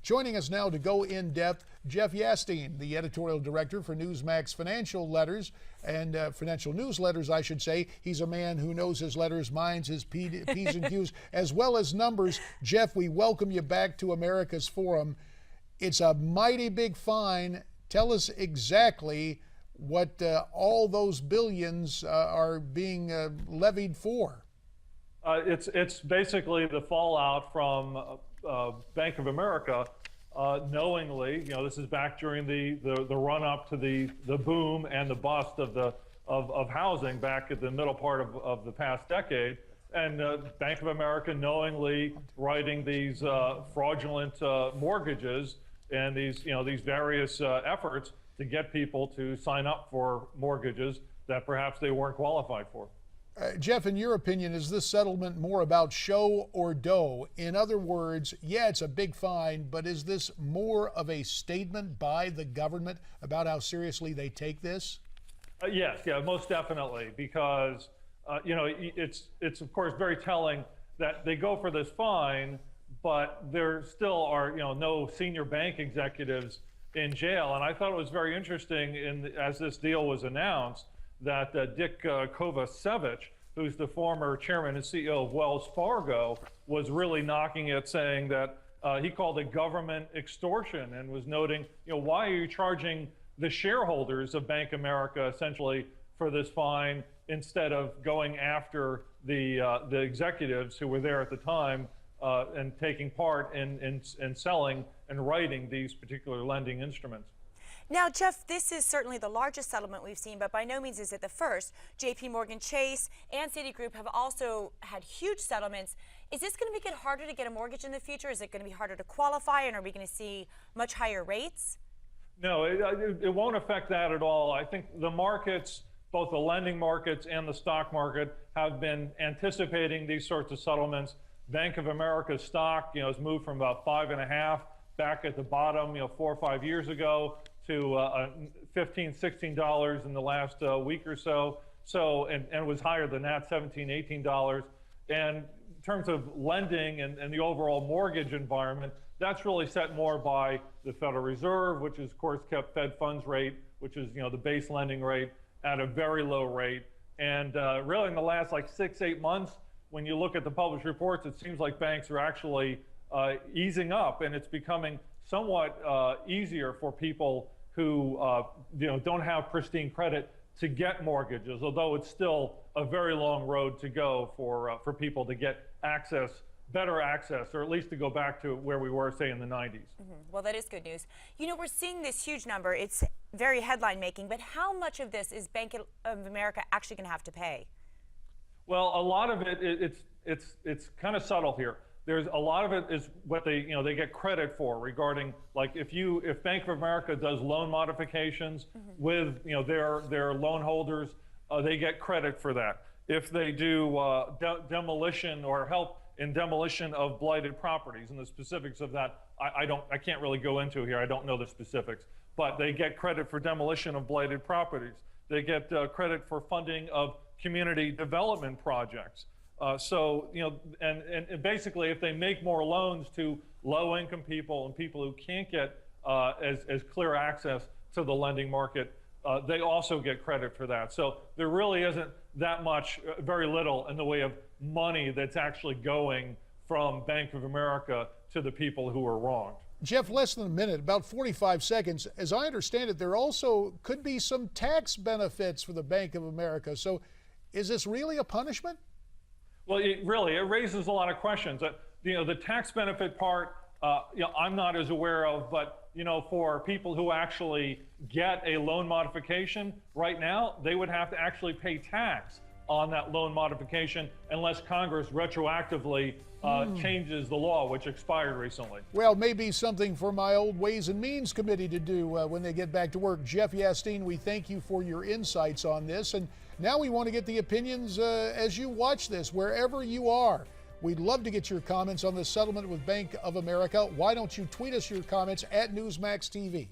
Joining us now to go in depth, Jeff Yastine, the editorial director for Newsmax financial letters and financial newsletters, I should say. He's a man who knows his letters, minds his P's and Q's, as well as numbers. Jeff, we welcome you back to America's Forum. It's a mighty big fine. Tell us exactly what all those billions are being levied for. It's basically the fallout from Bank of America knowingly. This is back during the run up to the boom and the bust of housing back at the middle part of the past decade, and Bank of America knowingly writing these fraudulent mortgages and these various efforts to get people to sign up for mortgages that perhaps they weren't qualified for. Jeff, in your opinion, is this settlement more about show or dough? In other words, yeah, it's a big fine, but is this more of a statement by the government about how seriously they take this? Yes, most definitely, because it's of course very telling that they go for this fine, but there still are no senior bank executives in jail. And I thought it was very interesting as this deal was announced that Dick Kovacevich, who's the former chairman and CEO of Wells Fargo, was really knocking it, saying that he called it government extortion and was noting, why are you charging the shareholders of Bank of America essentially for this fine instead of going after the executives who were there at the time and taking part in selling and writing these particular lending instruments. Now, Jeff, this is certainly the largest settlement we've seen, but by no means is it the first. JP Morgan Chase and Citigroup have also had huge settlements. Is this going to make it harder to get a mortgage in the future? Is it going to be harder to qualify, and are we going to see much higher rates? No, it won't affect that at all. I think the markets, both the lending markets and the stock market, have been anticipating these sorts of settlements. Bank of America's stock, has moved from about 5.5 back at the bottom, 4 or 5 years ago, to $15, $16 in the last week or so. And was higher than that, $17, $18. And in terms of lending and the overall mortgage environment, that's really set more by the Federal Reserve, which has, of course, kept Fed funds rate, which is, the base lending rate, at a very low rate. And really in the last 6-8 months, when you look at the published reports, it seems like banks are actually easing up, and it's becoming somewhat easier for people who don't have pristine credit to get mortgages, although it's still a very long road to go for people to get better access, or at least to go back to where we were, say, in the 90s. Well, that is good news. We're seeing this huge number. It's very headline making, but how much of this is Bank of America actually going to have to pay? Well, a lot of it, it's kind of subtle here. There's a lot of it is what they get credit for, regarding if Bank of America does loan modifications with their loan holders, they get credit for that. If they do demolition or help in demolition of blighted properties, and the specifics of that I can't really go into here. I don't know the specifics, but they get credit for demolition of blighted properties. They get credit for funding of community development projects. And basically, if they make more loans to low-income people and people who can't get as clear access to the lending market, they also get credit for that. So there really isn't that much, very little, in the way of money that's actually going from Bank of America to the people who are wronged. Jeff, less than a minute, about 45 seconds. As I understand it, there also could be some tax benefits for the Bank of America. So is this really a punishment? Well, it raises a lot of questions. The tax benefit part, I'm not as aware of, but for people who actually get a loan modification right now, they would have to actually pay tax on that loan modification unless Congress retroactively changes the law, which expired recently. Well, maybe something for my old Ways and Means Committee to do when they get back to work. Jeff Yastine, we thank you for your insights on this. And now we want to get the opinions as you watch this, wherever you are. We'd love to get your comments on this settlement with Bank of America. Why don't you tweet us your comments at Newsmax TV?